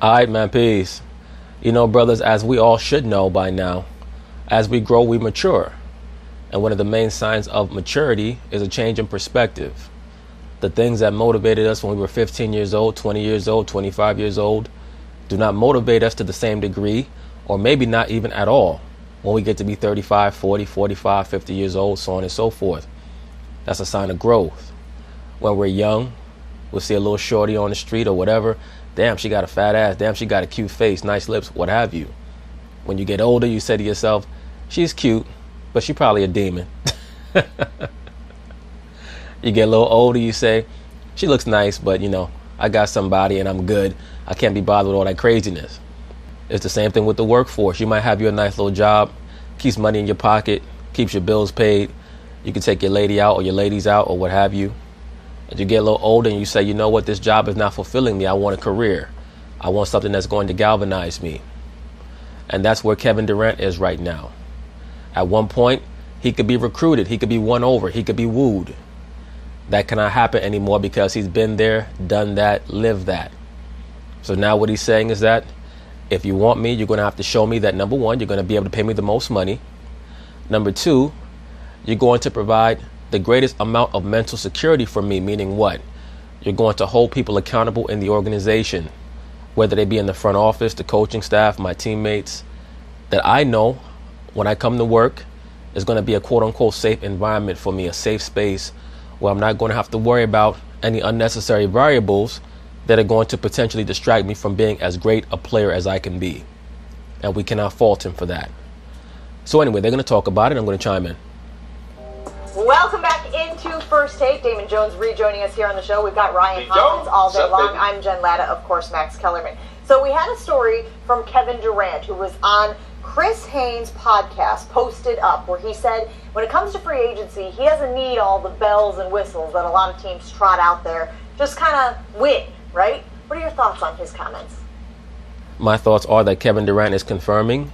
All right, man, peace. You know, brothers, as we all should know by now, as we grow, we mature. And one of the main signs of maturity is a change in perspective. The things that motivated us when we were 15 years old, 20 years old, 25 years old, do not motivate us to the same degree, or maybe not even at all, when we get to be 35, 40, 45, 50 years old, so on and so forth. That's a sign of growth. When we're young, we'll see a little shorty on the street or whatever. Damn, she got a fat ass. Damn, she got a cute face, nice lips, what have you. When you get older, you say to yourself, she's cute, but she probably a demon. You get a little older, you say, she looks nice, but you know, I got somebody and I'm good. I can't be bothered with all that craziness. It's the same thing with the workforce. You might have your nice little job, keeps money in your pocket, keeps your bills paid. You can take your lady out or your ladies out or what have you. As you get a little older and you say, you know what, this job is not fulfilling me. I want a career. I want something that's going to galvanize me. And that's where Kevin Durant is right now. At one point, he could be recruited. He could be won over. He could be wooed. That cannot happen anymore because he's been there, done that, lived that. So now what he's saying is that if you want me, you're going to have to show me that, number one, you're going to be able to pay me the most money. Number two, you're going to provide the greatest amount of mental security for me, meaning what? You're going to hold people accountable in the organization, whether they be in the front office, the coaching staff, my teammates, that I know when I come to work is going to be a quote unquote safe environment for me, a safe space where I'm not going to have to worry about any unnecessary variables that are going to potentially distract me from being as great a player as I can be. And we cannot fault him for that. So anyway, they're going to talk about it. I'm going to chime in. Welcome back into First Take. Damon Jones rejoining us here on the show. We've got Ryan Hollins all day long. I'm Jen Latta, of course, Max Kellerman. So we had a story from Kevin Durant, who was on Chris Haynes' podcast, Posted Up, where he said when it comes to free agency, he doesn't need all the bells and whistles that a lot of teams trot out there. Just kind of win, right? What are your thoughts on his comments? My thoughts are that Kevin Durant is confirming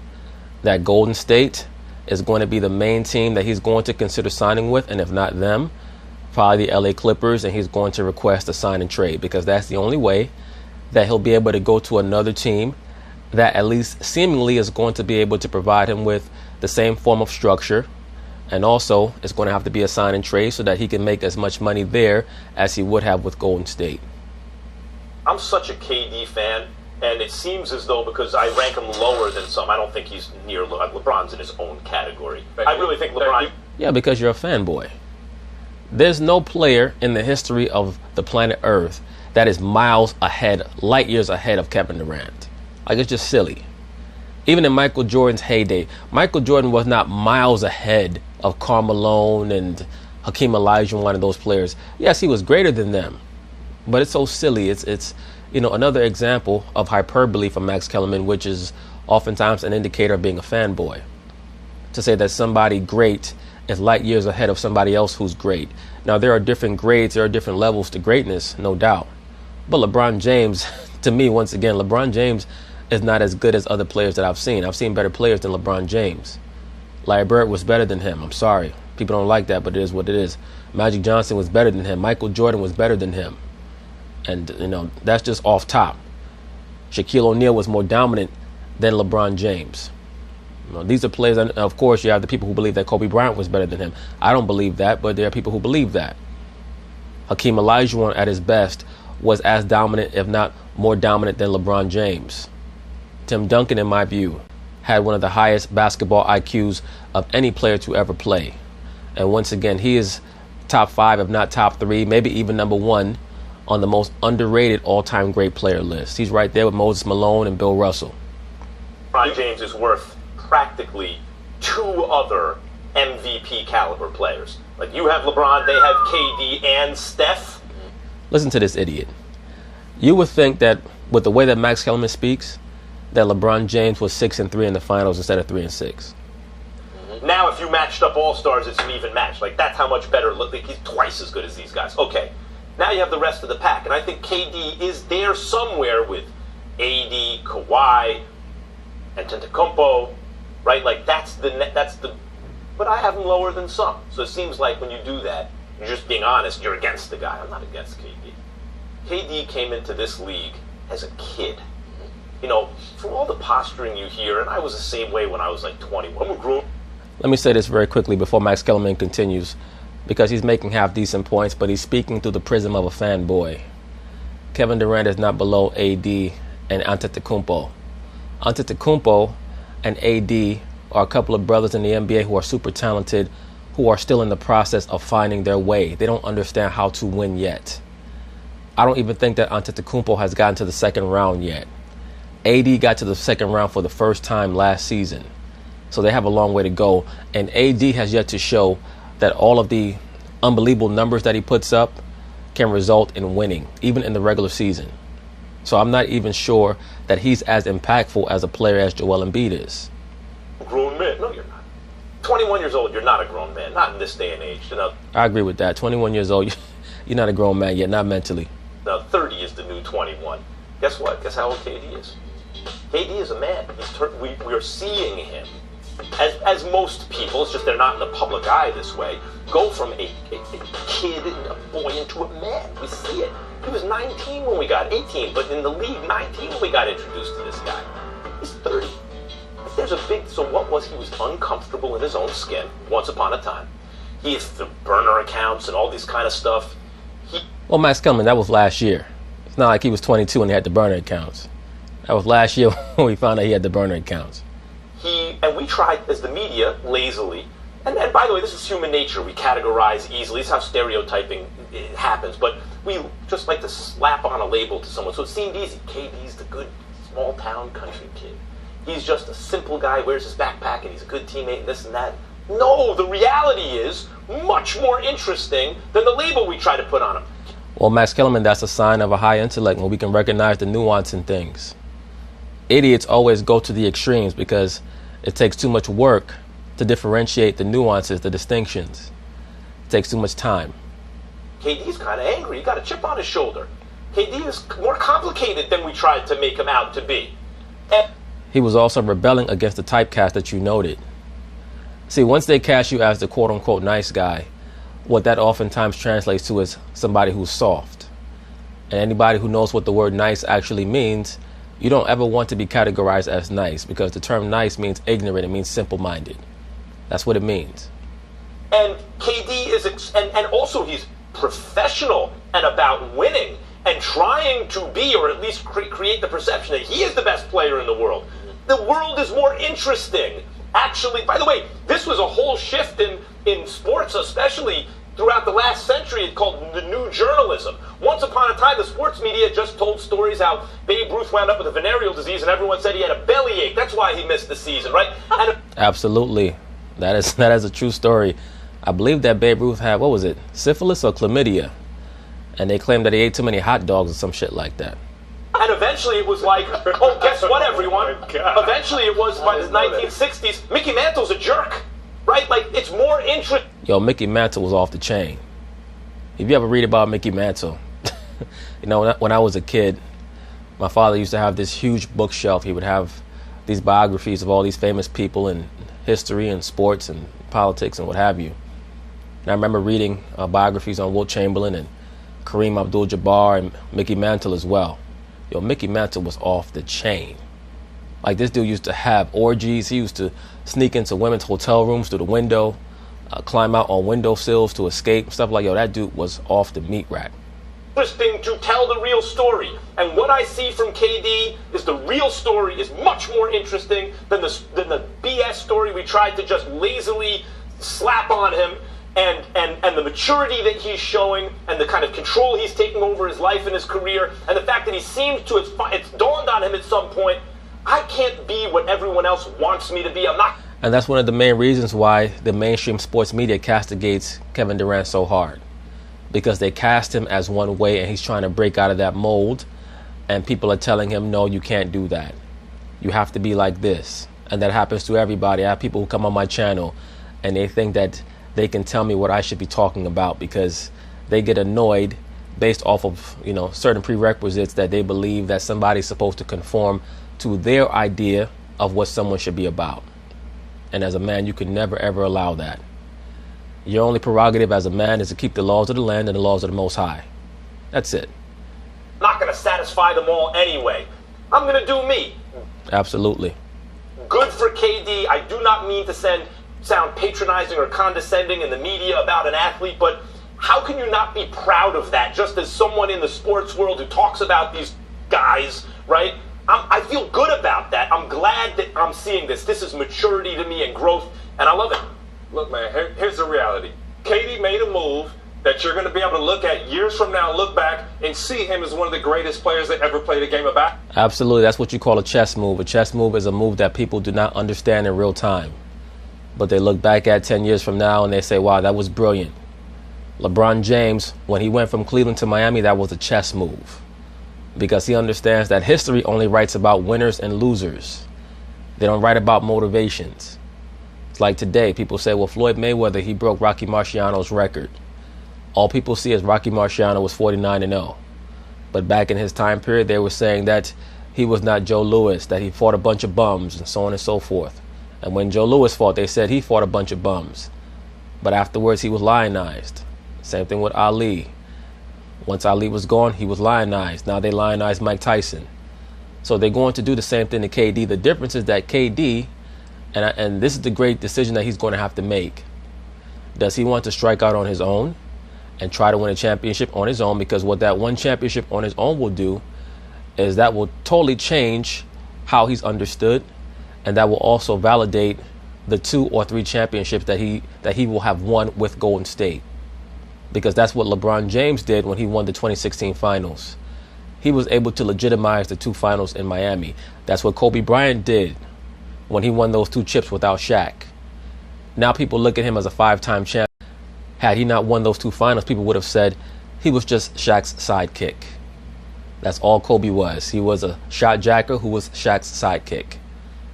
that Golden State is going to be the main team that he's going to consider signing with, and if not them, probably the LA Clippers, and he's going to request a sign and trade because that's the only way that he'll be able to go to another team that at least seemingly is going to be able to provide him with the same form of structure, and also it's going to have to be a sign and trade so that he can make as much money there as he would have with Golden State. I'm such a KD fan. And it seems as though because I rank him lower than some, I don't think he's near LeBron's in his own category. I really think LeBron... Yeah, because you're a fanboy. There's no player in the history of the planet Earth that is miles ahead, light years ahead of Kevin Durant. Like, it's just silly. Even in Michael Jordan's heyday, Michael Jordan was not miles ahead of Karl Malone and Hakeem Olajuwon, one of those players. Yes, he was greater than them. But it's so silly. It's you know, another example of hyperbole from Max Kellerman, which is oftentimes an indicator of being a fanboy. To say that somebody great is light years ahead of somebody else who's great. Now, there are different grades, there are different levels to greatness, no doubt. But LeBron James, to me, once again, LeBron James is not as good as other players that I've seen. I've seen better players than LeBron James. Larry Bird was better than him. I'm sorry. People don't like that, but it is what it is. Magic Johnson was better than him. Michael Jordan was better than him. And, you know, that's just off top. Shaquille O'Neal was more dominant than LeBron James. You know, these are players, and of course, you have the people who believe that Kobe Bryant was better than him. I don't believe that, but there are people who believe that. Hakeem Olajuwon, at his best, was as dominant, if not more dominant, than LeBron James. Tim Duncan, in my view, had one of the highest basketball IQs of any player to ever play. And once again, he is top 5, if not top 3, maybe even number 1 on the most underrated all-time great player list. He's right there with Moses Malone and Bill Russell. LeBron James is worth practically 2 other MVP caliber players. Like, you have LeBron, they have KD and Steph. Listen to this idiot. You would think that with the way that Max Kellerman speaks, that LeBron James was 6-3 in the finals instead of 3-6. Now, if you matched up all-stars, it's an even match. Like, that's how much better. He's twice as good as these guys. Okay. Now you have the rest of the pack, and I think KD is there somewhere with AD, Kawhi, and Antetokounmpo, right? Like that's the. But I have him lower than some, so it seems like when you do that, you're just being honest. You're against the guy. I'm not against KD. KD came into this league as a kid. You know, from all the posturing you hear, and I was the same way when I was like 21. I'm a grown. Let me say this very quickly before Max Kellerman continues, because he's making half-decent points, but he's speaking through the prism of a fanboy. Kevin Durant is not below AD and Antetokounmpo. Antetokounmpo and AD are a couple of brothers in the NBA who are super talented, who are still in the process of finding their way. They don't understand how to win yet. I don't even think that Antetokounmpo has gotten to the second round yet. AD got to the second round for the first time last season. So they have a long way to go. And AD has yet to show that all of the unbelievable numbers that he puts up can result in winning, even in the regular season. So I'm not even sure that he's as impactful as a player as Joel Embiid is. Grown man? No, you're not. 21 years old, you're not a grown man. Not in this day and age. You know? I agree with that. 21 years old, you're not a grown man yet, not mentally. Now 30 is the new 21. Guess what? Guess how old KD is? KD is a man. We are seeing him, as most people, it's just they're not in the public eye this way, go from a kid and a boy into a man. We see it. He was 19 when we got 18, but in the league, 19 when we got introduced to this guy. He's 30. There's a big, so what was, he was uncomfortable in his own skin once upon a time. He has the burner accounts and all this kind of stuff. Well, Max Kellerman, that was last year. It's not like he was 22 and he had the burner accounts. That was last year when we found out he had the burner accounts. And we tried, as the media, lazily, and by the way, this is human nature. We categorize easily. This is how stereotyping happens. But we just like to slap on a label to someone. So it seemed easy. KD's the good small-town country kid. He's just a simple guy, wears his backpack, and he's a good teammate, and this and that. No, the reality is much more interesting than the label we try to put on him. Well, Max Kellerman, that's a sign of a high intellect when we can recognize the nuance in things. Idiots always go to the extremes because it takes too much work to differentiate the nuances, the distinctions. It takes too much time. KD's kind of angry. He got a chip on his shoulder. KD is more complicated than we tried to make him out to be. And he was also rebelling against the typecast that you noted. See, once they cast you as the quote-unquote nice guy, what that oftentimes translates to is somebody who's soft. And anybody who knows what the word nice actually means, you don't ever want to be categorized as nice, because the term nice means ignorant. It means simple-minded. That's what it means. And KD is, and also he's professional and about winning and trying to be, or at least create the perception that he is the best player in the world. The world is more interesting. Actually, by the way, this was a whole shift in sports, especially throughout the last century. It's called the new journalism. Once upon a time, the sports media just told stories how Babe Ruth wound up with a venereal disease and everyone said he had a bellyache. That's why he missed the season, right? Absolutely. That is a true story. I believe that Babe Ruth had, what was it, syphilis or chlamydia? And they claimed that he ate too many hot dogs or some shit like that. And eventually it was like, oh, guess what, everyone? Eventually it was, by the 1960s, Mickey Mantle's a jerk, right? Like, it's more interesting. Yo, Mickey Mantle was off the chain. If you ever read about Mickey Mantle, you know, when I was a kid, my father used to have this huge bookshelf. He would have these biographies of all these famous people in history and sports and politics and what have you. And I remember reading biographies on Wilt Chamberlain and Kareem Abdul-Jabbar and Mickey Mantle as well. Yo, Mickey Mantle was off the chain. Like, this dude used to have orgies. He used to sneak into women's hotel rooms through the window, climb out on windowsills to escape, stuff like, yo, that dude was off the meat rack. Interesting to tell the real story. And what I see from KD is the real story is much more interesting than the BS story we tried to just lazily slap on him. And the maturity that he's showing and the kind of control he's taking over his life and his career, and the fact that he seems to, it's dawned on him at some point, I can't be what everyone else wants me to be. I'm not. And that's one of the main reasons why the mainstream sports media castigates Kevin Durant so hard. Because they cast him as one way and he's trying to break out of that mold, and people are telling him, no, you can't do that. You have to be like this. And that happens to everybody. I have people who come on my channel and they think that they can tell me what I should be talking about because they get annoyed based off of, you know, certain prerequisites that they believe that somebody's supposed to conform to their idea of what someone should be about. And as a man, you can never, ever allow that. Your only prerogative as a man is to keep the laws of the land and the laws of the Most High. That's it. I'm not going to satisfy them all anyway. I'm going to do me. Absolutely. Good for KD. I do not mean to sound patronizing or condescending in the media about an athlete, but how can you not be proud of that? Just as someone in the sports world who talks about these guys, right? I feel good about that. I'm glad that I'm seeing this. This is maturity to me and growth, and I love it. Look, man, here's the reality. KD made a move that you're going to be able to look at years from now, look back, and see him as one of the greatest players that ever played a game of basketball. Absolutely. That's what you call a chess move. A chess move is a move that people do not understand in real time. But they look back at 10 years from now and they say, wow, that was brilliant. LeBron James, when he went from Cleveland to Miami, that was a chess move. Because he understands that history only writes about winners and losers. They don't write about motivations. It's like today, people say, well, Floyd Mayweather, he broke Rocky Marciano's record. All people see is Rocky Marciano was 49-0. But back in his time period, they were saying that he was not Joe Louis, that he fought a bunch of bums, and so on and so forth. And when Joe Louis fought, they said he fought a bunch of bums. But afterwards, he was lionized. Same thing with Ali. Once Ali was gone, he was lionized. Now they lionize Mike Tyson. So they're going to do the same thing to KD. The difference is that KD, and this is the great decision that he's going to have to make. Does he want to strike out on his own and try to win a championship on his own? Because what that one championship on his own will do is that will totally change how he's understood, and that will also validate the 2 or 3 championships that he will have won with Golden State. Because that's what LeBron James did when he won the 2016 finals. He was able to legitimize the 2 finals in Miami. That's what Kobe Bryant did when he won those 2 chips without Shaq. Now people look at him as a 5-time champ. Had he not won those 2 finals, people would have said he was just Shaq's sidekick. That's all Kobe was. He was a shot jacker who was Shaq's sidekick.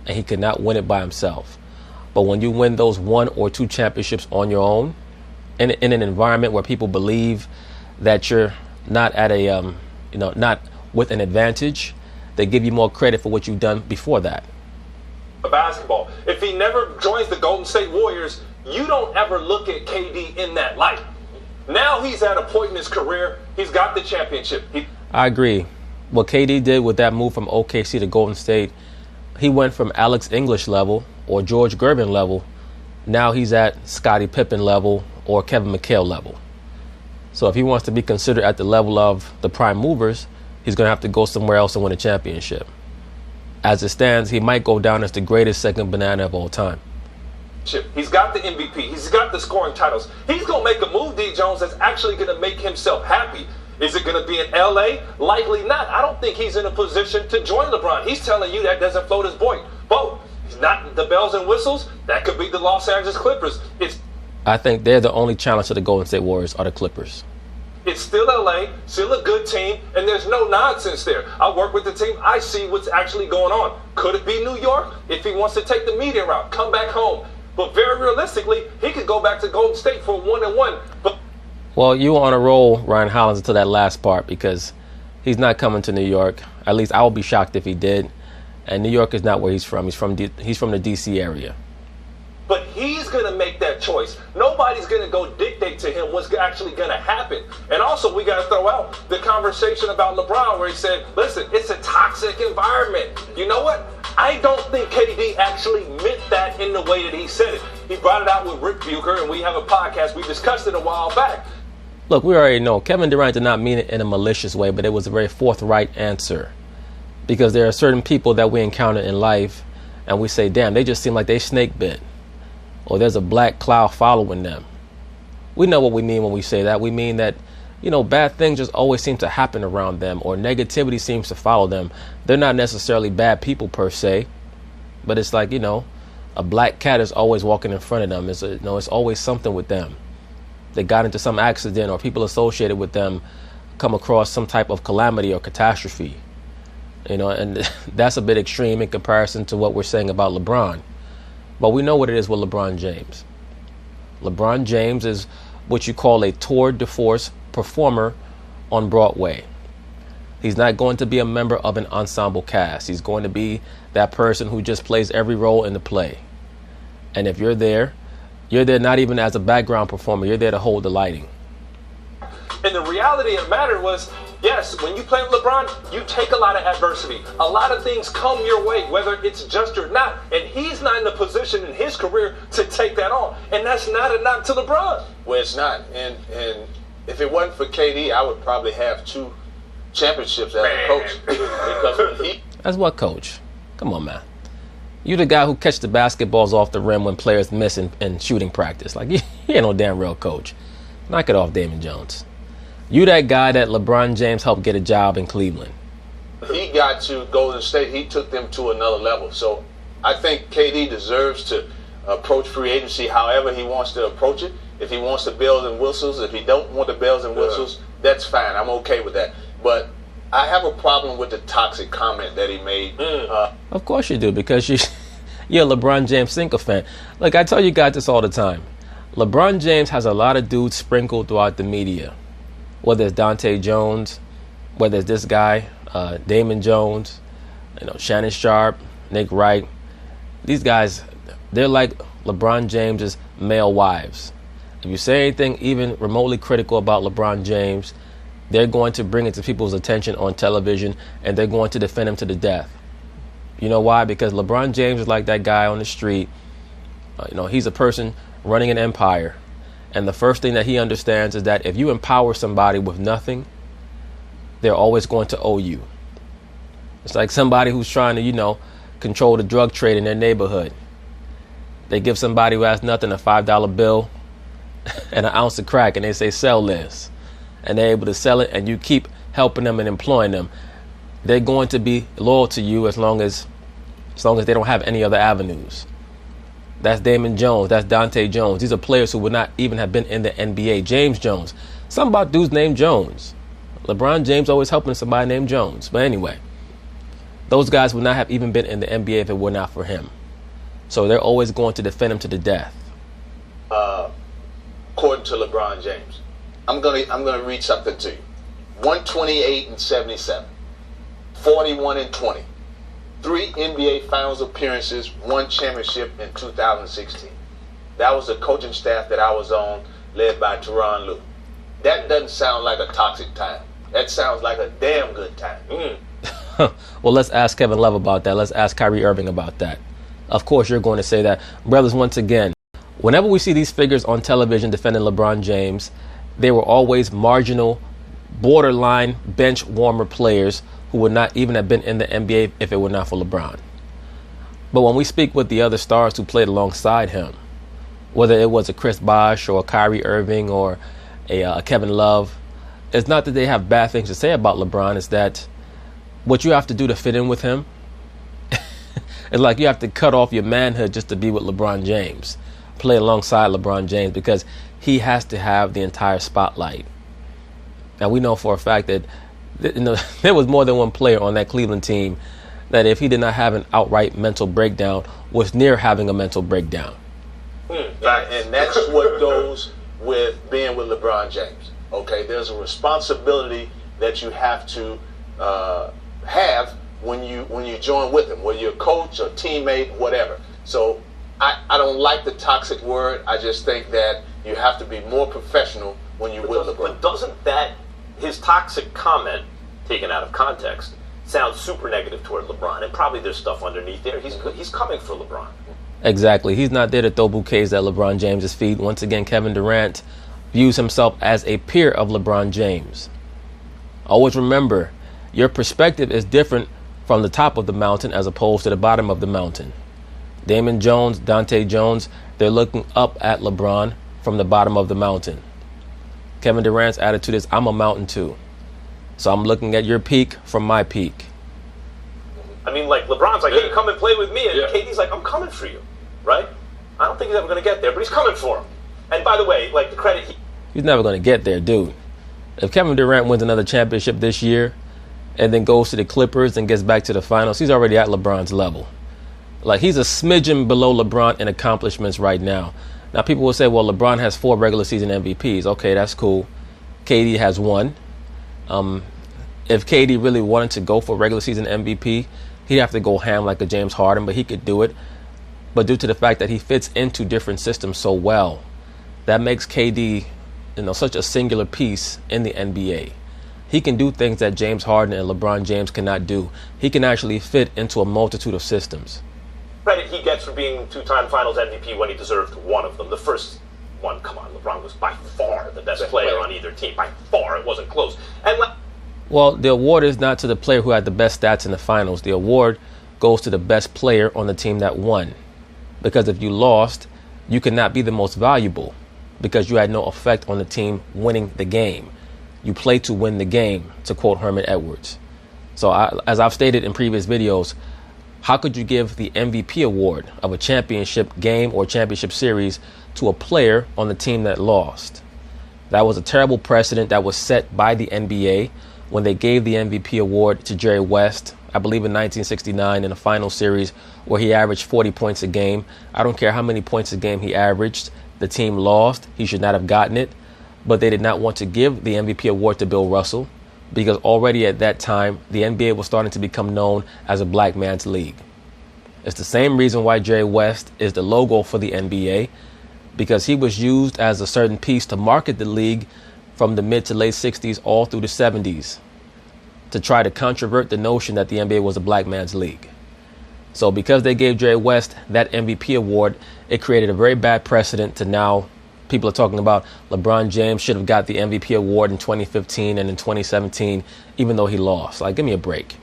And he could not win it by himself. But when you win those 1 or 2 championships on your own, in an environment where people believe that you're not at a, not with an advantage, they give you more credit for what you've done before that. Basketball. If he never joins the Golden State Warriors, you don't ever look at KD in that light. Now he's at a point in his career, he's got the championship. I agree. What KD did with that move from OKC to Golden State, he went from Alex English level or George Gervin level. Now he's at Scottie Pippen level or Kevin McHale level. So if he wants to be considered at the level of the prime movers, he's going to have to go somewhere else and win a championship. As it stands, he might go down as the greatest second banana of all time. He's got the MVP. He's got the scoring titles. He's going to make a move, D. Jones, that's actually going to make himself happy. Is it going to be in L.A.? Likely not. I don't think he's in a position to join LeBron. He's telling you that doesn't float his boat. He's not the bells and whistles. That could be the Los Angeles Clippers. I think they're the only challenge to the Golden State Warriors are the Clippers. It's still LA, still a good team, and there's no nonsense there. I work with the team. I see what's actually going on. Could it be New York? If he wants to take the media route, come back home. But very realistically, he could go back to Golden State for a 1-1. Well, you were on a roll, Ryan Hollins, until that last part, because he's not coming to New York. At least I would be shocked if he did. And New York is not where he's from. He's from the D.C. area. But he's going to make that choice. Nobody's going to go dictate to him what's actually going to happen. And also, we got to throw out the conversation about LeBron where he said, listen, it's a toxic environment. You know what? I don't think KD actually meant that in the way that he said it. He brought it out with Rick Bucher, and we have a podcast. We discussed it a while back. Look, we already know Kevin Durant did not mean it in a malicious way, but it was a very forthright answer. Because there are certain people that we encounter in life, and we say, damn, they just seem like they snake bit. Or there's a black cloud following them. We know what we mean when we say that. We mean that, bad things just always seem to happen around them, or negativity seems to follow them. They're not necessarily bad people per se, but it's like, a black cat is always walking in front of them. It's always something with them. They got into some accident, or people associated with them come across some type of calamity or catastrophe. And that's a bit extreme in comparison to what we're saying about LeBron. But we know what it is with LeBron James. LeBron James is what you call a tour de force performer on Broadway. He's not going to be a member of an ensemble cast. He's going to be that person who just plays every role in the play. And if you're there not even as a background performer. You're there to hold the lighting. And the reality of the matter was, Yes, when you play with LeBron, you take a lot of adversity. A lot of things come your way, whether it's just or not. And he's not in a position in his career to take that on. And that's not a knock to LeBron. Well, it's not. And if it wasn't for KD, I would probably have 2 championships as a coach. Because when he... As what coach? Come on, man. You the guy who catch the basketballs off the rim when players miss in shooting practice. Like, you ain't no damn real coach. Knock it off, Damon Jones. You that guy that LeBron James helped get a job in Cleveland. He got to Golden State. He took them to another level. So I think KD deserves to approach free agency however he wants to approach it. If he wants the bells and whistles, if he don't want the bells and whistles, that's fine. I'm okay with that. But I have a problem with the toxic comment that he made. Of course you do, because you're a LeBron James sinker fan. Look, I tell you guys this all the time. LeBron James has a lot of dudes sprinkled throughout the media. Whether it's Dante Jones, whether it's this guy, Damon Jones, Shannon Sharp, Nick Wright. These guys, they're like LeBron James's male wives. If you say anything even remotely critical about LeBron James, they're going to bring it to people's attention on television, and they're going to defend him to the death. You know why? Because LeBron James is like that guy on the street. He's a person running an empire. And the first thing that he understands is that if you empower somebody with nothing, they're always going to owe you. It's like somebody who's trying to, control the drug trade in their neighborhood. They give somebody who has nothing a $5 bill and an ounce of crack, and they say, sell this. And they're able to sell it, and you keep helping them and employing them. They're going to be loyal to you as long as they don't have any other avenues. That's Damon Jones. That's Dante Jones. These are players who would not even have been in the NBA. James Jones. Something about dudes named Jones. LeBron James always helping somebody named Jones. But anyway, those guys would not have even been in the NBA if it were not for him. So they're always going to defend him to the death. According to LeBron James, I'm gonna read something to you. 128 and 77, 41 and 20. 3 NBA Finals appearances, 1 championship in 2016. That was the coaching staff that I was on, led by Durant. That doesn't sound like a toxic time. That sounds like a damn good time. Well, let's ask Kevin Love about that. Let's ask Kyrie Irving about that. Of course, you're going to say that. Brothers, once again, whenever we see these figures on television defending LeBron James, they were always marginal, borderline bench warmer players who would not even have been in the NBA if it were not for LeBron. But when we speak with the other stars who played alongside him, whether it was a Chris Bosh or a Kyrie Irving or a Kevin Love, it's not that they have bad things to say about LeBron. It's that what you have to do to fit in with him, it's like you have to cut off your manhood just to be with LeBron James, play alongside LeBron James, because he has to have the entire spotlight. Now, we know for a fact that there was more than one player on that Cleveland team that, if he did not have an outright mental breakdown, was near having a mental breakdown. And that's what goes with being with LeBron James. Okay, there's a responsibility that you have to have when you join with him, whether you're a coach or teammate, whatever. So I don't like the toxic word. I just think that you have to be more professional when you're with LeBron. But doesn't that, his toxic comment, taken out of context, sounds super negative toward LeBron? And probably there's stuff underneath there. He's coming for LeBron. Exactly. He's not there to throw bouquets at LeBron James's feet. Once again, Kevin Durant views himself as a peer of LeBron James. Always remember, your perspective is different from the top of the mountain as opposed to the bottom of the mountain. Damon Jones, Dante Jones, they're looking up at LeBron from the bottom of the mountain. Kevin Durant's attitude is, I'm a mountain too. So I'm looking at your peak from my peak. I mean, like, LeBron's like, hey, come and play with me. And KD's like, I'm coming for you, right? I don't think he's ever going to get there, but he's coming for him. And by the way, like, the credit... He's never going to get there, dude. If Kevin Durant wins another championship this year and then goes to the Clippers and gets back to the finals, he's already at LeBron's level. Like, he's a smidgen below LeBron in accomplishments right now. Now, people will say, well, LeBron has 4 regular season MVPs. Okay, that's cool. KD has 1. If KD really wanted to go for regular season MVP, he'd have to go ham like a James Harden, but he could do it. But due to the fact that he fits into different systems so well, that makes KD, such a singular piece in the NBA. He can do things that James Harden and LeBron James cannot do. He can actually fit into a multitude of systems. Credit he gets for being two-time Finals MVP when he deserved one of them. The first one, come on, LeBron was by far the best player on either team. By far, it wasn't close. And well, the award is not to the player who had the best stats in the finals. The award goes to the best player on the team that won. Because if you lost, you could not be the most valuable because you had no effect on the team winning the game. You play to win the game, to quote Herman Edwards. So as I've stated in previous videos, how could you give the MVP award of a championship game or championship series to a player on the team that lost? That was a terrible precedent that was set by the NBA when they gave the MVP award to Jerry West, I believe in 1969 in a final series where he averaged 40 points a game. I don't care how many points a game he averaged. The team lost. He should not have gotten it. But they did not want to give the MVP award to Bill Russell because already at that time, the NBA was starting to become known as a black man's league. It's the same reason why Jerry West is the logo for the NBA, because he was used as a certain piece to market the league from the mid to late 60s all through the 70s to try to controvert the notion that the NBA was a black man's league. So because they gave Jerry West that MVP award, it created a very bad precedent to now people are talking about LeBron James should have got the MVP award in 2015 and in 2017, even though he lost. Like, give me a break.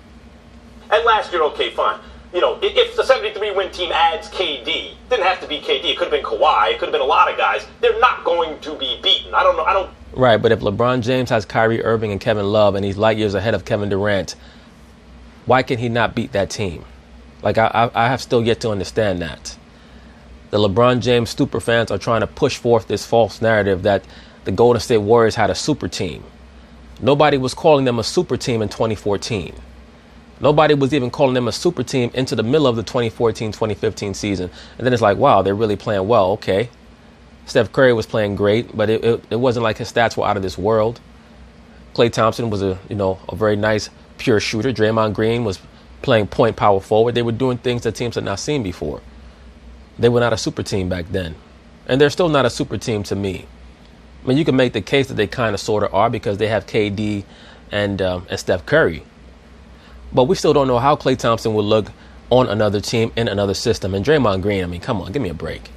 And last year, okay, fine. You know, if the 73-win team adds KD, didn't have to be KD. It could have been Kawhi. It could have been a lot of guys. They're not going to be beaten. I don't know. Right, but if LeBron James has Kyrie Irving and Kevin Love and he's light years ahead of Kevin Durant, why can he not beat that team? Like, I have still yet to understand that. The LeBron James super fans are trying to push forth this false narrative that the Golden State Warriors had a super team. Nobody was calling them a super team in 2014. Nobody was even calling them a super team into the middle of the 2014-2015 season. And then it's like, wow, they're really playing well. Okay. Steph Curry was playing great, but it wasn't like his stats were out of this world. Klay Thompson was a very nice, pure shooter. Draymond Green was playing point power forward. They were doing things that teams had not seen before. They were not a super team back then. And they're still not a super team to me. I mean, you can make the case that they kind of sort of are because they have KD and Steph Curry. But we still don't know how Klay Thompson will look on another team in another system. And Draymond Green, I mean, come on, give me a break.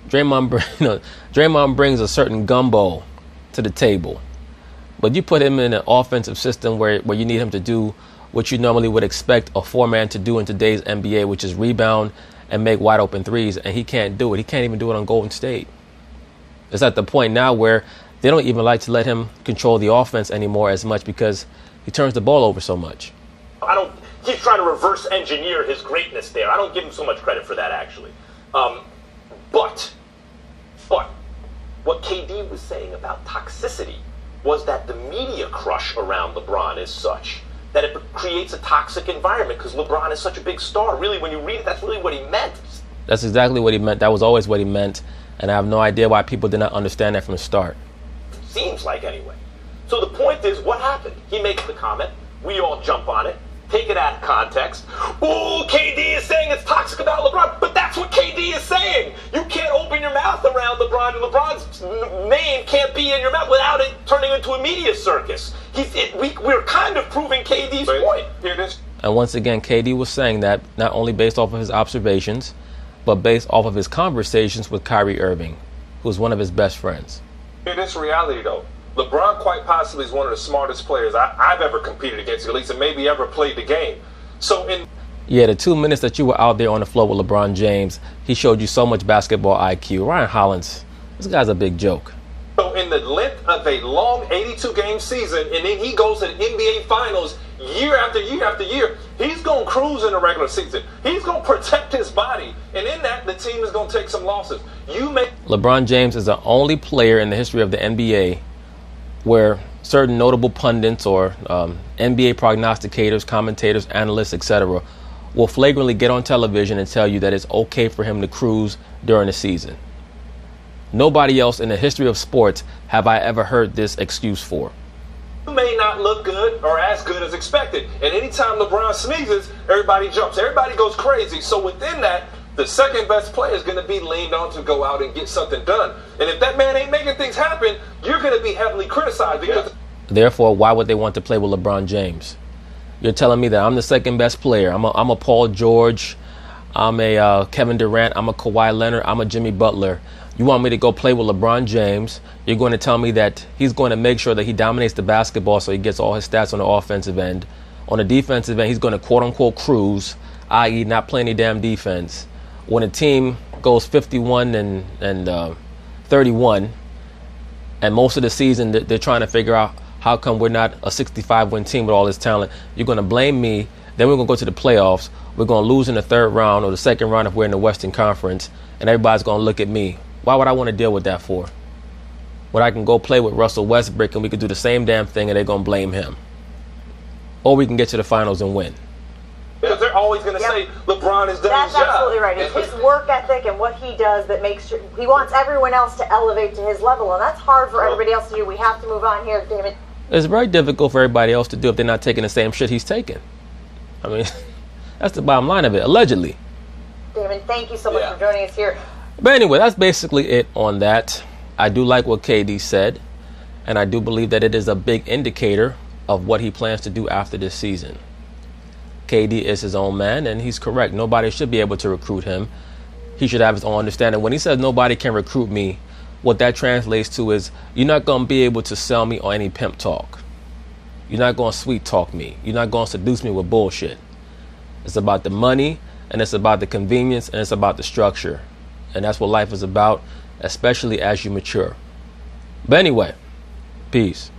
Draymond brings a certain gumbo to the table. But you put him in an offensive system where you need him to do what you normally would expect a four-man to do in today's NBA, which is rebound and make wide open threes, and he can't do it. He can't even do it on Golden State. It's at the point now where they don't even like to let him control the offense anymore as much because he turns the ball over so much. He's trying to reverse engineer his greatness there. I don't give him so much credit for that, actually. But what KD was saying about toxicity was that the media crush around LeBron is such that it creates a toxic environment because LeBron is such a big star. Really, when you read it, that's really what he meant. That's exactly what he meant. That was always what he meant. And I have no idea why people did not understand that from the start. Seems like, anyway. So the point is, what happened? He makes the comment. We all jump on it. Take it out of context. Ooh, KD is saying it's toxic about LeBron. But that's what KD is saying. You can't open your mouth around LeBron. And LeBron's name can't be in your mouth without it turning into a media circus. We're kind of proving KD's point. Here it is. And once again, KD was saying that not only based off of his observations, but based off of his conversations with Kyrie Irving, who's one of his best friends. Here, this reality, though. LeBron quite possibly is one of the smartest players I've ever competed against, at least, and maybe ever played the game. So the 2 minutes that you were out there on the floor with LeBron James, he showed you so much basketball IQ. Ryan Hollins, this guy's a big joke. So in the length of a long 82-game season, and then he goes to the NBA Finals year after year after year, he's going to cruise in the regular season. He's going to protect his body. And in that, the team is going to take some losses. LeBron James is the only player in the history of the NBA where certain notable pundits or NBA prognosticators, commentators, analysts, etc. will flagrantly get on television and tell you that it's okay for him to cruise during the season. Nobody else in the history of sports have I ever heard this excuse for. You may not look good or as good as expected. And anytime LeBron sneezes, everybody jumps. Everybody goes crazy. So within that, the second best player is going to be leaned on to go out and get something done. And if that man ain't making things happen, you're going to be heavily criticized because Therefore, why would they want to play with LeBron James? You're telling me that I'm the second best player. I'm a Paul George. I'm a Kevin Durant. I'm a Kawhi Leonard. I'm a Jimmy Butler. You want me to go play with LeBron James? You're going to tell me that he's going to make sure that he dominates the basketball so he gets all his stats on the offensive end. On the defensive end, he's going to quote-unquote cruise, i.e. not play any damn defense. When a team goes 51 and 31, and most of the season they're trying to figure out how come we're not a 65-win team with all this talent, you're going to blame me. Then we're going to go to the playoffs. We're going to lose in the third round or the second round if we're in the Western Conference, and everybody's going to look at me. Why would I want to deal with that for? When I can go play with Russell Westbrook and we could do the same damn thing and they're going to blame him. Or we can get to the finals and win. Because they're always going to say LeBron has done his job. That's absolutely right. It's his work ethic and what he does that makes sure he wants everyone else to elevate to his level, and that's hard for everybody else to do. We have to move on here, Damon. It's very difficult for everybody else to do if they're not taking the same shit he's taking. I mean, that's the bottom line of it, allegedly. Damon, thank you so much for joining us here. But anyway, that's basically it on that. I do like what KD said, and I do believe that it is a big indicator of what he plans to do after this season. KD is his own man, and he's correct. Nobody should be able to recruit him. He should have his own understanding. When he says nobody can recruit me, what that translates to is you're not going to be able to sell me on any pimp talk. You're not going to sweet talk me. You're not going to seduce me with bullshit. It's about the money, and it's about the convenience, and it's about the structure. And that's what life is about, especially as you mature. But anyway, peace.